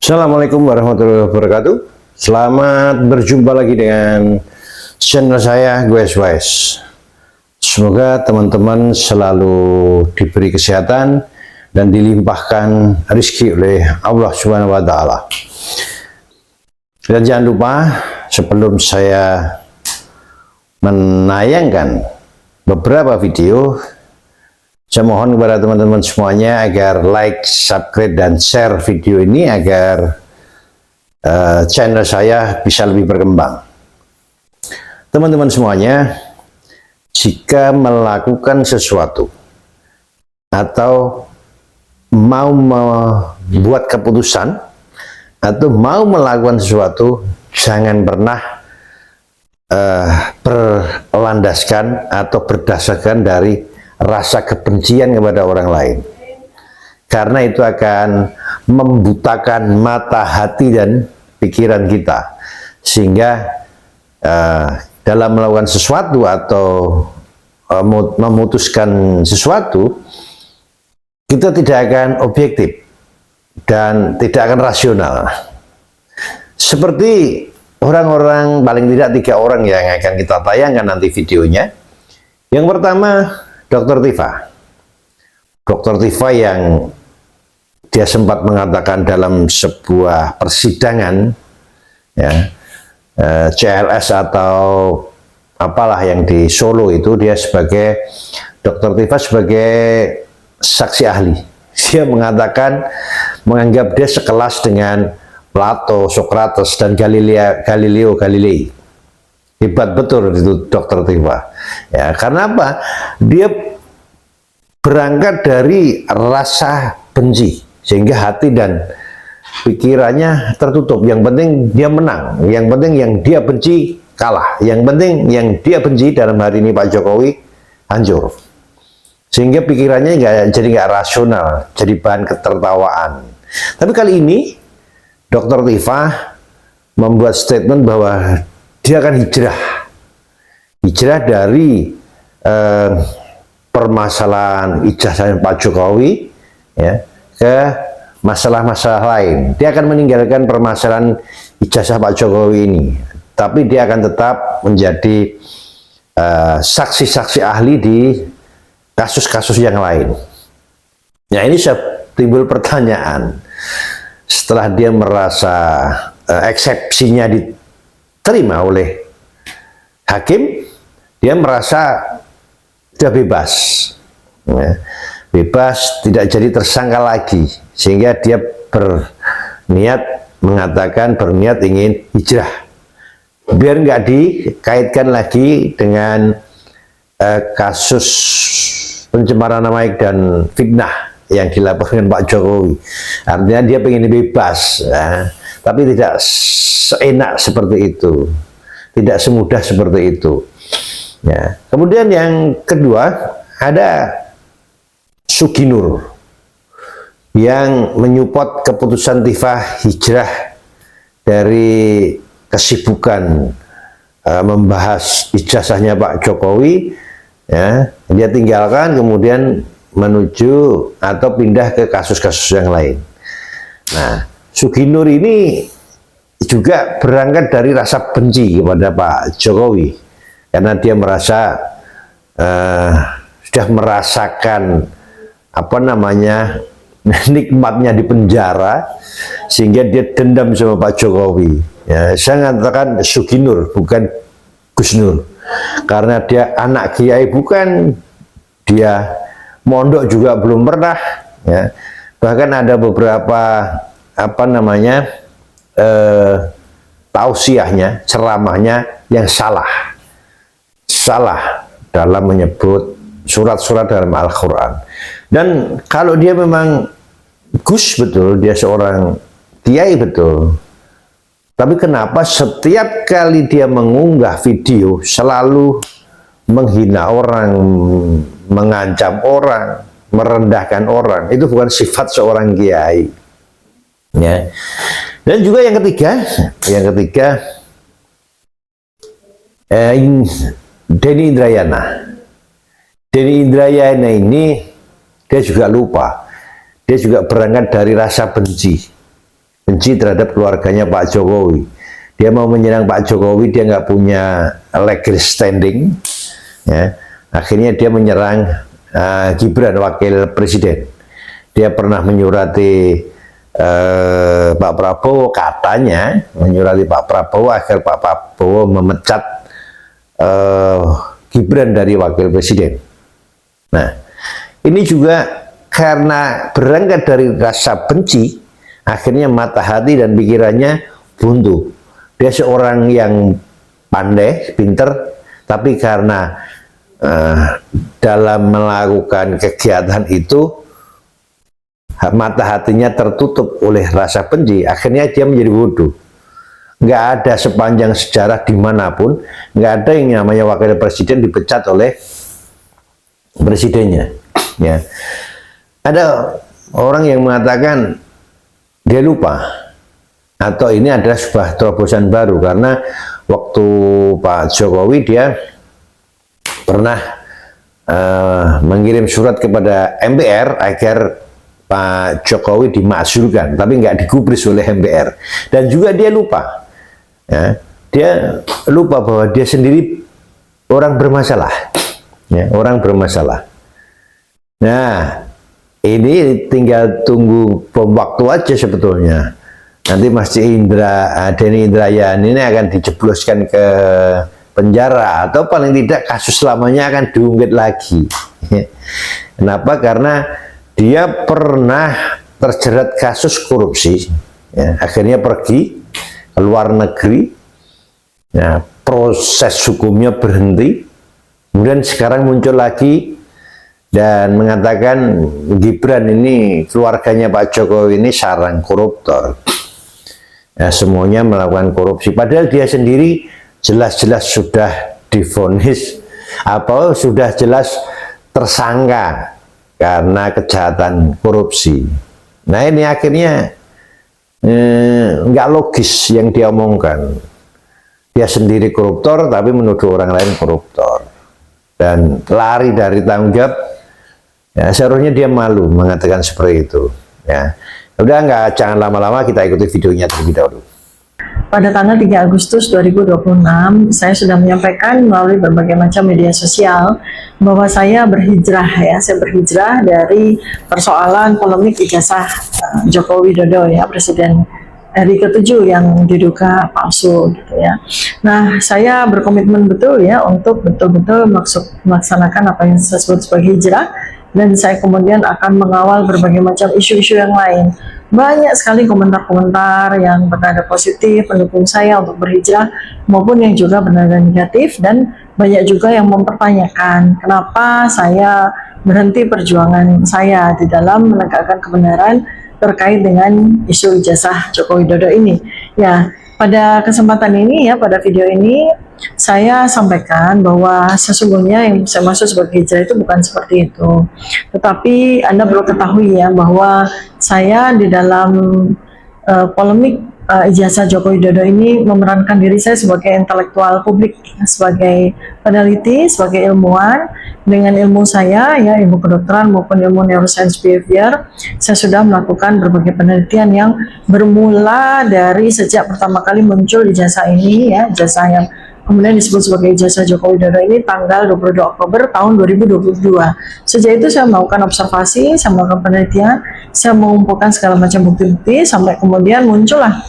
Assalamualaikum warahmatullahi wabarakatuh. Selamat berjumpa lagi dengan channel saya, Guys Wise. Semoga teman-teman selalu diberi kesehatan dan dilimpahkan rezeki oleh Allah Subhanahu wa Ta'ala. Dan jangan lupa, sebelum saya menayangkan beberapa video, saya mohon kepada teman-teman semuanya agar like, subscribe, dan share video ini agar channel saya bisa lebih berkembang. Teman-teman semuanya, jika melakukan sesuatu atau mau membuat keputusan atau mau melakukan sesuatu, jangan pernah berlandaskan atau berdasarkan dari rasa kebencian kepada orang lain, karena itu akan membutakan mata hati dan pikiran kita, sehingga dalam melakukan sesuatu atau memutuskan sesuatu, kita tidak akan objektif dan tidak akan rasional. Seperti orang-orang, paling tidak 3 orang yang akan kita tayangkan nanti videonya. Yang pertama, Dr. Tifa. Dr. Tifa yang dia sempat mengatakan dalam sebuah persidangan, ya, CLS atau apalah yang di Solo itu, dia sebagai Dr. Tifa sebagai saksi ahli. Dia mengatakan, menganggap dia sekelas dengan Plato, Socrates, dan Galileo Galilei. Hebat betul itu Dr. Tifa. Ya, karena apa? Dia berangkat dari rasa benci, sehingga hati dan pikirannya tertutup. Yang penting dia menang, yang penting yang dia benci kalah, yang penting yang dia benci dalam hari ini Pak Jokowi hancur. Sehingga pikirannya jadi nggak rasional, jadi bahan ketertawaan. Tapi kali ini Dr. Tifa membuat statement bahwa dia akan hijrah dari permasalahan ijazah Pak Jokowi, ya, ke masalah-masalah lain. Dia akan meninggalkan permasalahan ijazah Pak Jokowi ini, tapi dia akan tetap menjadi saksi-saksi ahli di kasus-kasus yang lain. Nah, ini timbul pertanyaan, setelah dia merasa eksepsinya diterima oleh hakim, dia merasa sudah bebas, ya, bebas, tidak jadi tersangka lagi, sehingga dia berniat ingin hijrah, biar nggak dikaitkan lagi dengan kasus pencemaran nama baik dan fitnah yang dilaporkan Pak Jokowi. Artinya dia pengen bebas, ya, tapi tidak seenak seperti itu, tidak semudah seperti itu. Ya. Kemudian yang kedua, ada Suginur yang menyupport keputusan Tifa hijrah dari kesibukan membahas ijazahnya Pak Jokowi, ya, dia tinggalkan kemudian menuju atau pindah ke kasus-kasus yang lain. Nah, Suginur ini juga berangkat dari rasa benci kepada Pak Jokowi, karena dia merasa sudah merasakan apa namanya nikmatnya di penjara, sehingga dia dendam sama Pak Jokowi. Ya, saya mengatakan Suginur, bukan Gus Nur, karena dia anak kiai, bukan, dia mondok juga belum pernah, ya. Bahkan ada beberapa apa namanya tausiahnya, ceramahnya yang salah dalam menyebut surat-surat dalam Al-Quran. Dan kalau dia memang Gus betul, dia seorang kiai betul, tapi kenapa setiap kali dia mengunggah video selalu menghina orang, mengancam orang, merendahkan orang? Itu bukan sifat seorang kiai, ya. Dan juga yang ketiga Denny Indrayana. Denny Indrayana ini dia juga lupa, dia juga berangkat dari rasa benci. benci terhadap keluarganya Pak Jokowi. Dia mau menyerang Pak Jokowi, dia nggak punya legal standing, ya. Akhirnya dia menyerang Gibran, wakil presiden. Dia pernah menyurati Pak Prabowo, katanya menyurati Pak Prabowo agar Pak Prabowo memecat Gibran dari wakil presiden. Nah, ini juga karena berangkat dari rasa benci, akhirnya mata hati dan pikirannya buntu. Dia seorang yang pandai, pinter, tapi karena dalam melakukan kegiatan itu mata hatinya tertutup oleh rasa benci, akhirnya dia menjadi bodoh. Nggak ada sepanjang sejarah dimanapun, nggak ada yang namanya wakil presiden dipecat oleh presidennya. Ya, ada orang yang mengatakan dia lupa, atau ini adalah sebuah terobosan baru, karena waktu Pak Jokowi dia pernah mengirim surat kepada MPR agar Pak Jokowi dimakzulkan, tapi nggak digubris oleh MPR. Dan juga dia lupa, ya, dia lupa bahwa dia sendiri orang bermasalah, ya, orang bermasalah. Nah, ini tinggal tunggu bom waktu aja sebetulnya. Nanti Mas Denny Indrayani ini akan dijebloskan ke penjara, atau paling tidak kasus lamanya akan diungkit lagi. Kenapa? Karena dia pernah terjerat kasus korupsi, ya, akhirnya pergi ke luar negeri, ya, proses hukumnya berhenti, kemudian sekarang muncul lagi dan mengatakan Gibran ini, keluarganya Pak Jokowi ini sarang koruptor, ya, semuanya melakukan korupsi, padahal dia sendiri jelas-jelas sudah divonis, apa sudah jelas tersangka karena kejahatan korupsi. Nah, ini akhirnya nggak logis yang dia omongkan. Dia sendiri koruptor tapi menuduh orang lain koruptor dan lari dari tanggung jawab. Ya, seharusnya dia malu mengatakan seperti itu. Ya, udah nggak, jangan lama-lama, kita ikuti videonya terlebih dahulu. Pada tanggal 3 Agustus 2026, saya sudah menyampaikan melalui berbagai macam media sosial bahwa saya berhijrah, ya, saya berhijrah dari persoalan polemik ijazah Joko Widodo, ya, Presiden RI ke-7 yang diduga palsu, gitu ya. Nah, saya berkomitmen betul, ya, untuk betul-betul melaksanakan apa yang saya sebut sebagai hijrah, dan saya kemudian akan mengawal berbagai macam isu-isu yang lain. Banyak sekali komentar-komentar yang bernada positif pendukung saya untuk berhijrah, maupun yang juga bernada negatif, dan banyak juga yang mempertanyakan kenapa saya berhenti perjuangan saya di dalam menegakkan kebenaran terkait dengan isu ijazah Joko Widodo ini. Ya, pada kesempatan ini, ya, pada video ini saya sampaikan bahwa sesungguhnya yang saya maksud sebagai hijrah itu bukan seperti itu. Tetapi Anda perlu ketahui, ya, bahwa saya di dalam polemik ijazah Joko Widodo ini memerankan diri saya sebagai intelektual publik, sebagai peneliti, sebagai ilmuwan. Dengan ilmu saya, ya, ilmu kedokteran maupun ilmu neuroscience behavior, saya sudah melakukan berbagai penelitian yang bermula dari sejak pertama kali muncul ijazah ini, ya, ijazah yang kemudian disebut sebagai ijazah Joko Widodo ini tanggal 22 Oktober tahun 2022. Sejak itu saya melakukan observasi, saya melakukan penelitian, saya mengumpulkan segala macam bukti-bukti, sampai kemudian muncullah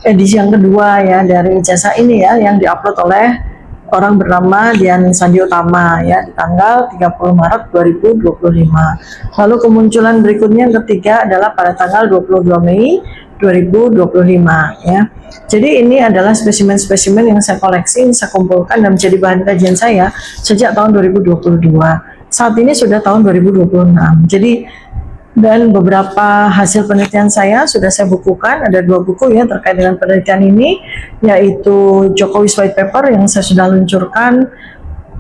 edisi yang kedua, ya, dari ijazah ini, ya, yang diupload oleh orang bernama Dian Sandi Utama, ya, di tanggal 30 Maret 2025. Lalu kemunculan berikutnya yang ketiga adalah pada tanggal 22 Mei 2025, ya. Jadi ini adalah spesimen-spesimen yang saya koleksi, saya kumpulkan dan menjadi bahan kajian saya sejak tahun 2022. Saat ini sudah tahun 2026. Jadi, dan beberapa hasil penelitian saya sudah saya bukukan, ada 2 buku, ya, terkait dengan penelitian ini, yaitu Jokowi's White Paper yang saya sudah luncurkan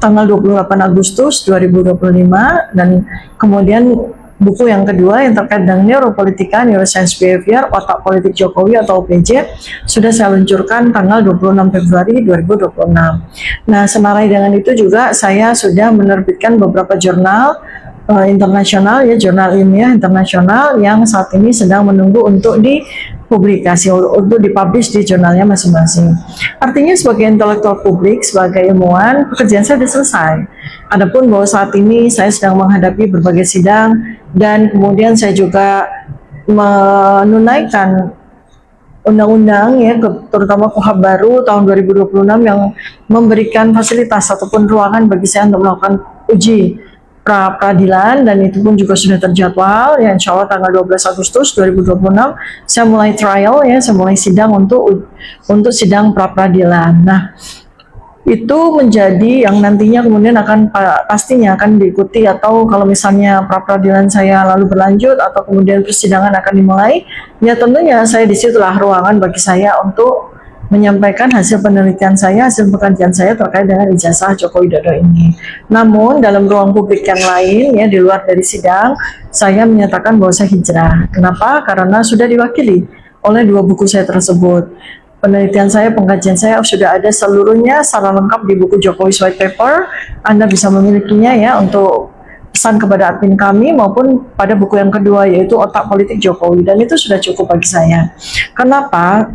tanggal 28 Agustus 2025, dan kemudian buku yang kedua yang terkait dengan neuropolitika, neuroscience behavior, otak politik Jokowi atau OPJ, sudah saya luncurkan tanggal 26 Februari 2026. Nah, senarai dengan itu juga saya sudah menerbitkan beberapa jurnal internasional ya, jurnal ilmiah internasional yang saat ini sedang menunggu untuk dipublikasi, untuk dipublish di jurnalnya masing-masing. Artinya sebagai intelektual publik, sebagai ilmuwan, pekerjaan saya sudah selesai. Adapun bahwa saat ini saya sedang menghadapi berbagai sidang dan kemudian saya juga menunaikan undang-undang ya, terutama KUHP baru tahun 2026 yang memberikan fasilitas ataupun ruangan bagi saya untuk melakukan uji pra-peradilan, dan itu pun juga sudah terjadwal ya, insya Allah tanggal 12 Agustus 2026 saya mulai trial ya, saya mulai sidang untuk sidang pra-peradilan. Nah, itu menjadi yang nantinya kemudian pastinya akan diikuti, atau kalau misalnya pra-peradilan saya lalu berlanjut atau kemudian persidangan akan dimulai, ya tentunya saya disitulah ruangan bagi saya untuk menyampaikan hasil penelitian saya, hasil pekerjaan saya terkait dengan ijazah Joko Widodo ini. Namun dalam ruang publik yang lain ya, di luar dari sidang, saya menyatakan bahwa saya hijrah. Kenapa? Karena sudah diwakili oleh 2 buku saya tersebut. Penelitian saya, pengkajian saya sudah ada seluruhnya secara lengkap di buku Jokowi's White Paper. Anda bisa memilikinya ya untuk pesan kepada admin kami, maupun pada buku yang kedua yaitu Otak Politik Jokowi, dan itu sudah cukup bagi saya. Kenapa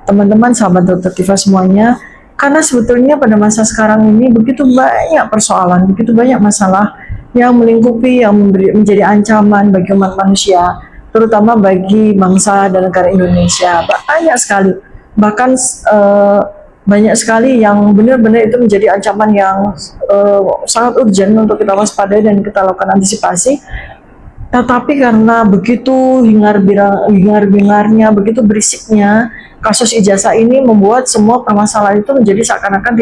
teman-teman sahabat Dr. Tifa semuanya? Karena sebetulnya pada masa sekarang ini begitu banyak persoalan, begitu banyak masalah yang melingkupi, yang menjadi ancaman bagi umat manusia, terutama bagi bangsa dan negara Indonesia. Banyak sekali, bahkan banyak sekali yang benar-benar itu menjadi ancaman yang sangat urgent untuk kita waspadai dan kita lakukan antisipasi. Tetapi karena begitu hingar-bingarnya, begitu berisiknya kasus ijazah ini, membuat semua permasalahan itu menjadi seakan-akan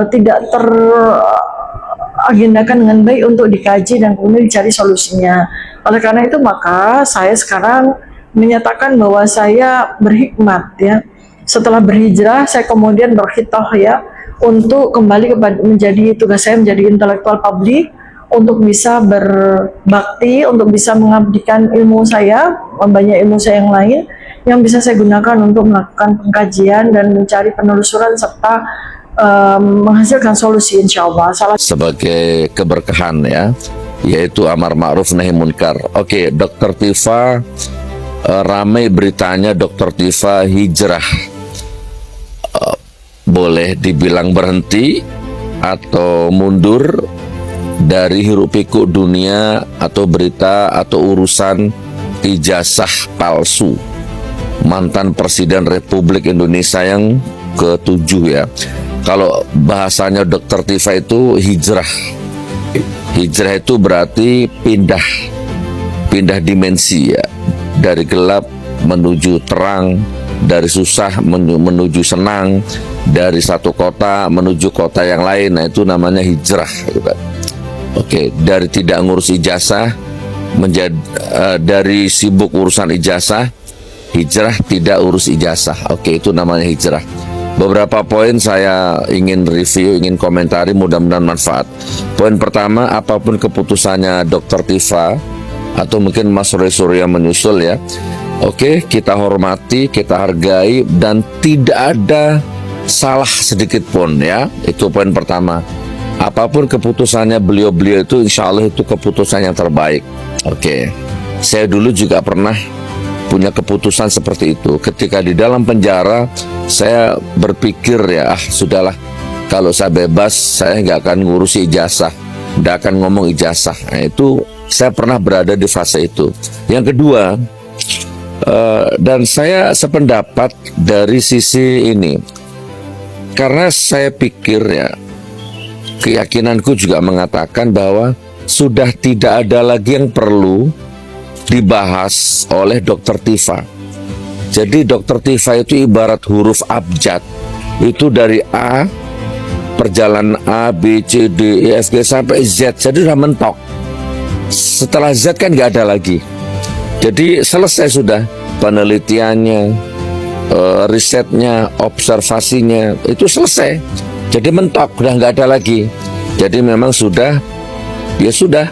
tidak teragendakan dengan baik untuk dikaji dan kemudian dicari solusinya. Oleh karena itu maka saya sekarang menyatakan bahwa saya berhikmat ya. Setelah berhijrah, saya kemudian berkhitoh ya untuk kembali menjadi tugas saya menjadi intelektual publik, untuk bisa berbakti, untuk bisa mengabdikan ilmu saya, banyak ilmu saya yang lain yang bisa saya gunakan untuk melakukan pengkajian dan mencari penelusuran serta menghasilkan solusi insya Allah. Sebagai keberkahan ya, yaitu amar ma'ruf nahi munkar. Oke, Dr. Tifa, ramai beritanya Dr. Tifa hijrah. Boleh dibilang berhenti atau mundur dari hiruk pikuk dunia atau berita atau urusan ijazah palsu mantan Presiden Republik Indonesia yang ke-7 ya. Kalau bahasanya Dr. Tifa itu hijrah. Hijrah itu berarti pindah dimensi ya, dari gelap menuju terang, dari susah menuju senang, dari satu kota menuju kota yang lain. Nah, itu namanya hijrah gitu. Oke, dari tidak ngurus ijazah menjadi dari sibuk urusan ijazah, hijrah tidak urus ijazah. Oke, itu namanya hijrah. Beberapa poin saya ingin review, ingin komentari, mudah-mudahan manfaat. Poin pertama, apapun keputusannya Dr. Tifa atau mungkin Mas Roy Surya menyusul ya, oke, kita hormati, kita hargai, dan tidak ada salah sedikit pun ya. Itu poin pertama. Apapun keputusannya beliau-beliau itu, insya Allah itu keputusan yang terbaik. Oke, saya dulu juga pernah punya keputusan seperti itu. Ketika di dalam penjara, saya berpikir ya, sudahlah, kalau saya bebas, saya nggak akan ngurusi ijazah, nggak akan ngomong ijazah. Nah, itu saya pernah berada di fase itu. Yang kedua, dan saya sependapat dari sisi ini, karena saya pikir ya, keyakinanku juga mengatakan bahwa sudah tidak ada lagi yang perlu dibahas oleh Dr. Tifa. Jadi Dr. Tifa itu ibarat huruf abjad, itu dari A, perjalanan A, B, C, D, E, F, G sampai Z, jadi sudah mentok. Setelah Z kan nggak ada lagi. Jadi selesai sudah penelitiannya, risetnya, observasinya, itu selesai. Jadi mentok, udah nggak ada lagi. Jadi memang sudah, ya sudah,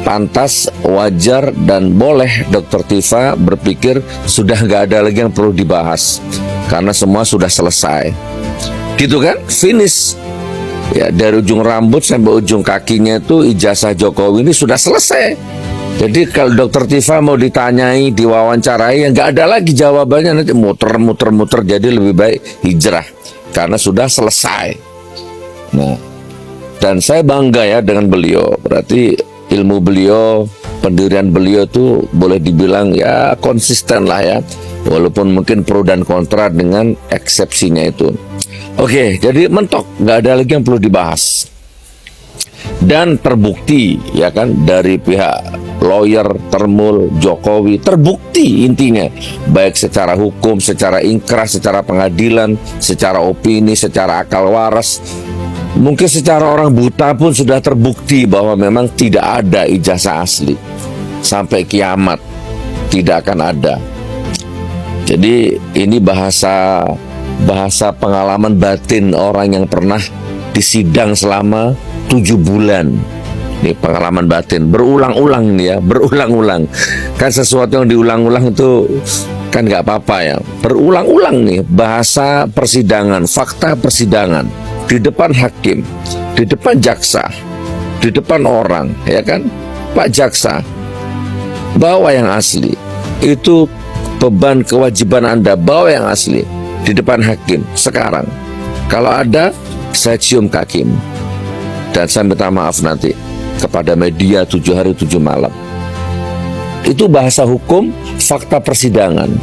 pantas, wajar, dan boleh Dr. Tifa berpikir sudah nggak ada lagi yang perlu dibahas. Karena semua sudah selesai. Gitu kan? Finish. Ya, dari ujung rambut sampai ujung kakinya itu ijazah Jokowi ini sudah selesai. Jadi kalau Dokter Tifa mau ditanyai, diwawancarai, ya nggak ada lagi jawabannya, nanti muter-muter. Jadi lebih baik hijrah karena sudah selesai. Nah, dan saya bangga ya dengan beliau. Berarti ilmu beliau, pendirian beliau itu boleh dibilang ya konsisten lah ya. Walaupun mungkin pro dan kontra dengan eksepsinya itu. Oke, jadi mentok, nggak ada lagi yang perlu dibahas. Dan terbukti ya kan dari pihak lawyer, Termul, Jokowi, terbukti intinya baik secara hukum, secara ingkrah, secara pengadilan, secara opini, secara akal waras, mungkin secara orang buta pun sudah terbukti bahwa memang tidak ada ijazah asli. Sampai kiamat tidak akan ada. Jadi ini bahasa pengalaman batin orang yang pernah disidang selama 7 bulan. Ini pengalaman batin, berulang-ulang ini ya, berulang-ulang. Kan sesuatu yang diulang-ulang itu kan nggak apa-apa ya. Berulang-ulang nih bahasa persidangan, fakta persidangan di depan hakim, di depan jaksa, di depan orang, ya kan? Pak jaksa, bawa yang asli. Itu beban kewajiban Anda, bawa yang asli di depan hakim sekarang. Kalau ada, saya cium kakimu. Dan saya minta maaf nanti kepada media 7 hari 7 malam. Itu bahasa hukum, fakta persidangan.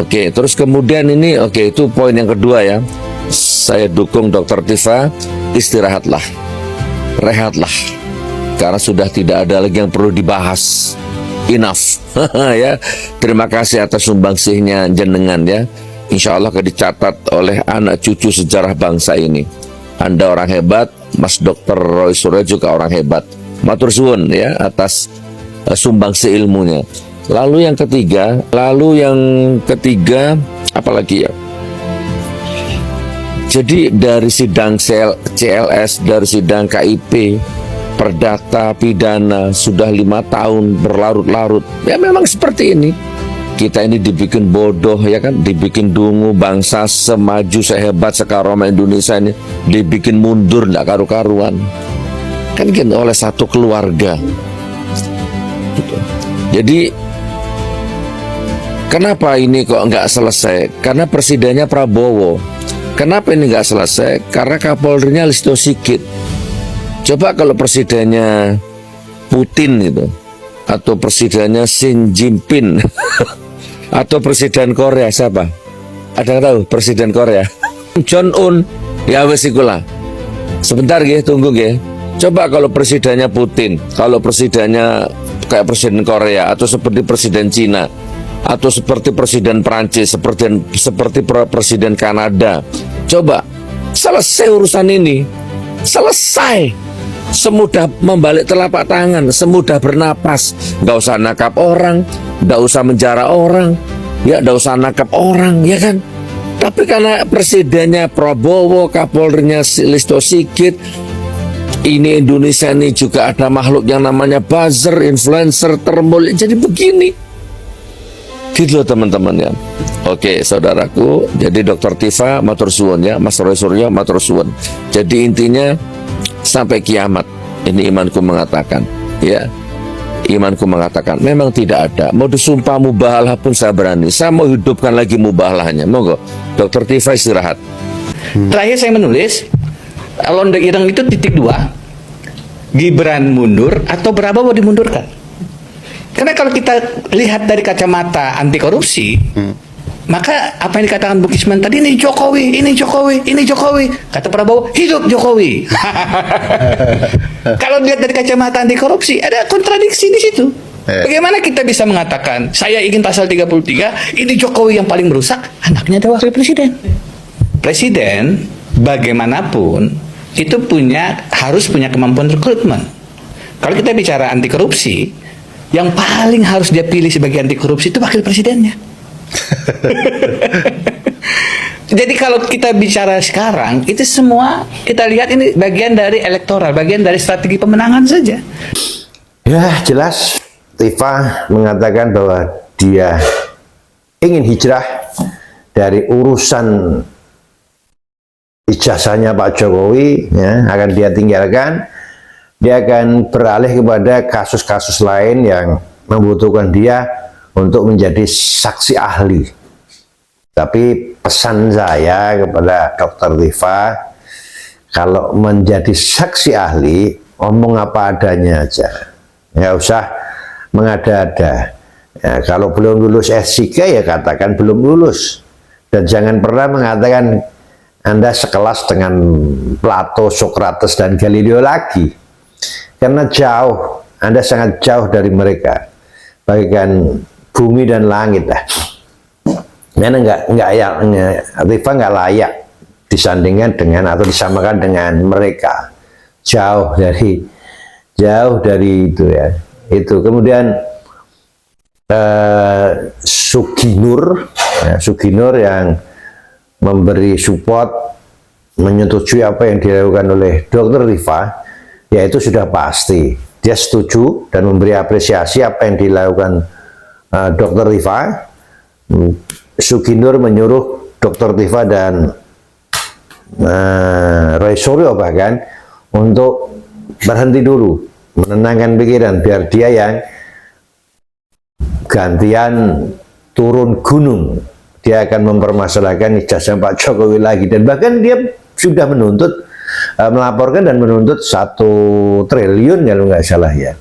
Oke, terus kemudian ini, oke, itu poin yang kedua ya. Saya dukung Dokter Tifa, istirahatlah, rehatlah, karena sudah tidak ada lagi yang perlu dibahas. Enough. Ya, terima kasih atas sumbangsihnya jenengan ya. Insya Allah akan dicatat oleh anak cucu sejarah bangsa ini. Anda orang hebat, Mas Dr. Roy Suryo juga orang hebat. Matur suwun ya atas sumbangsi ilmunya. Lalu yang ketiga apalagi ya? Jadi dari sidang CLS, dari sidang KIP, perdata, pidana sudah 5 tahun berlarut-larut. Ya memang seperti ini. Kita ini dibikin bodoh ya kan, dibikin dungu, bangsa semaju sehebat sekaroma Indonesia ini dibikin mundur nggak karu-karuan. Kan oleh satu keluarga. Jadi kenapa ini kok nggak selesai? Karena presidennya Prabowo. Kenapa ini nggak selesai? Karena Kapolrinya Listio Sigit. Coba kalau presidennya Putin itu, atau presidennya Xi Jinping, atau presiden Korea siapa? Ada yang tahu presiden Korea? Jong Un. Ya wes ikulah. Sebentar ya, tunggu ya. Coba kalau presidennya Putin, kalau presidennya kayak presiden Korea, atau seperti presiden Cina, atau seperti presiden Prancis, seperti presiden Kanada. Coba selesai urusan ini. Selesai. Semudah membalik telapak tangan, semudah bernapas. Nggak usah nakap orang, nggak usah menjara orang, ya nggak usah nakap orang, ya kan? Tapi karena presidennya Prabowo, Kapolrinya Listio Sigit, ini Indonesia ini juga ada makhluk yang namanya buzzer, influencer, Termul, jadi begini. Gitu loh teman-teman ya. Oke saudaraku, jadi Dokter Tifa matur suwun ya, Mas Roy Suryo matur suwun. Jadi intinya sampai kiamat ini imanku mengatakan ya, imanku mengatakan memang tidak ada. Mau disumpah mubahalah pun saya berani. Saya mau hidupkan lagi mubahalahnya. Monggo Dokter Tifa istirahat. Terakhir saya menulis Londo Ireng itu titik 2, Gibran mundur atau Prabowo dimundurkan. Karena kalau kita lihat dari kacamata anti korupsi, maka apa yang dikatakan Bung Isman tadi, ini Jokowi, ini Jokowi, ini Jokowi. Kata Prabowo, hidup Jokowi. Kalau dilihat dari kacamata anti korupsi, ada kontradiksi di situ. Bagaimana kita bisa mengatakan, saya ingin pasal 33, ini Jokowi yang paling merusak, anaknya ada wakil presiden. Presiden, bagaimanapun, itu harus punya kemampuan rekrutmen. Kalau kita bicara anti korupsi, yang paling harus dia pilih sebagai anti korupsi itu wakil presidennya. Jadi kalau kita bicara sekarang, itu semua kita lihat ini bagian dari elektoral, bagian dari strategi pemenangan saja. Ya jelas Tifa mengatakan bahwa dia ingin hijrah dari urusan ijazahnya Pak Jokowi ya, akan dia tinggalkan. Dia akan beralih kepada kasus-kasus lain yang membutuhkan dia untuk menjadi saksi ahli. Tapi pesan saya kepada Dr. Tifa, kalau menjadi saksi ahli, omong apa adanya aja, nggak usah mengada-ada. Ya, kalau belum lulus S3 ya katakan belum lulus, dan jangan pernah mengatakan Anda sekelas dengan Plato, Socrates, dan Galileo lagi. Karena jauh, Anda sangat jauh dari mereka, bagaikan bumi dan langit lah. Karena Tifa nggak layak disandingkan dengan atau disamakan dengan mereka. Jauh dari itu ya. Itu kemudian Suginur yang memberi support, menyetujui apa yang dilakukan oleh Dr. Tifa. Ya itu sudah pasti, dia setuju dan memberi apresiasi apa yang dilakukan Dr. Tifa. Suginur menyuruh Dr. Tifa dan Roy Suryo bahkan untuk berhenti dulu, menenangkan pikiran, biar dia yang gantian turun gunung. Dia akan mempermasalahkan ijazah Pak Jokowi lagi, dan bahkan dia sudah melaporkan dan menuntut 1 triliun kalau nggak salah ya.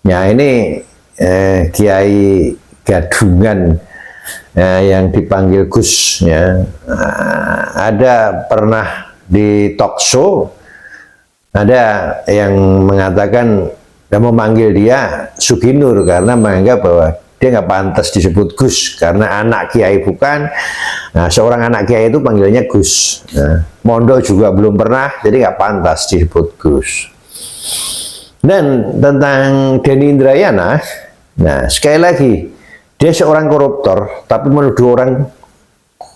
Nah ini Kiai Gadungan yang dipanggil Gus ya, ada pernah di talk show ada yang mengatakan dan memanggil dia Suginur karena menganggap bahwa dia nggak pantas disebut Gus karena anak kiai bukan. Nah, seorang anak kiai itu panggilnya Gus. Nah, Mondo juga belum pernah, jadi nggak pantas disebut Gus. Dan tentang Denny Indrayana, nah sekali lagi dia seorang koruptor, tapi menuduh orang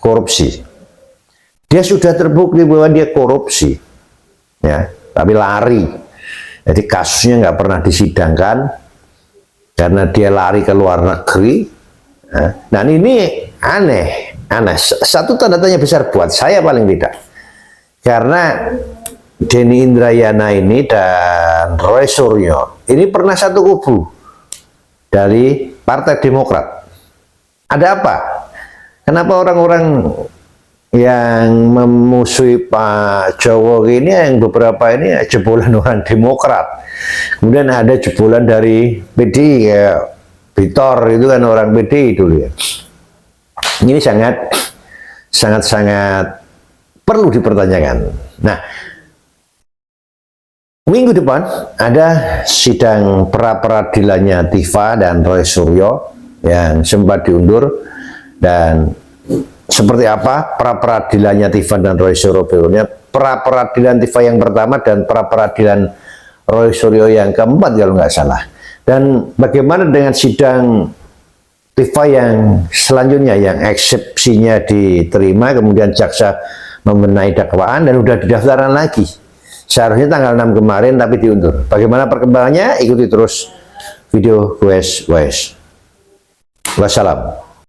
korupsi. Dia sudah terbukti bahwa dia korupsi, ya, tapi lari. Jadi kasusnya nggak pernah disidangkan karena dia lari ke luar negeri. Dan ini aneh. Satu tanda tanya besar buat saya paling tidak. Karena Denny Indrayana ini dan Roy Suryo ini pernah satu kubu dari Partai Demokrat. Ada apa? Kenapa orang-orang yang memusuhi Pak Jokowi ini yang beberapa ini jebolan orang Demokrat, kemudian ada jebolan dari PDI kayak Bitor itu kan orang PDI dulu ya. Ini sangat perlu dipertanyakan. Nah, minggu depan ada sidang pra-peradilannya Tifa dan Roy Suryo yang sempat diundur, dan seperti apa pra-peradilannya Tifa dan Roy Suryo berikutnya, pra-peradilan Tifa yang pertama dan pra-peradilan Roy Suryo yang keempat kalau nggak salah. Dan bagaimana dengan sidang Tifa yang selanjutnya yang eksepsinya diterima, kemudian jaksa membenahi dakwaan dan udah didaftarkan lagi. Seharusnya tanggal 6 kemarin tapi diundur. Bagaimana perkembangannya? Ikuti terus video Wassalam.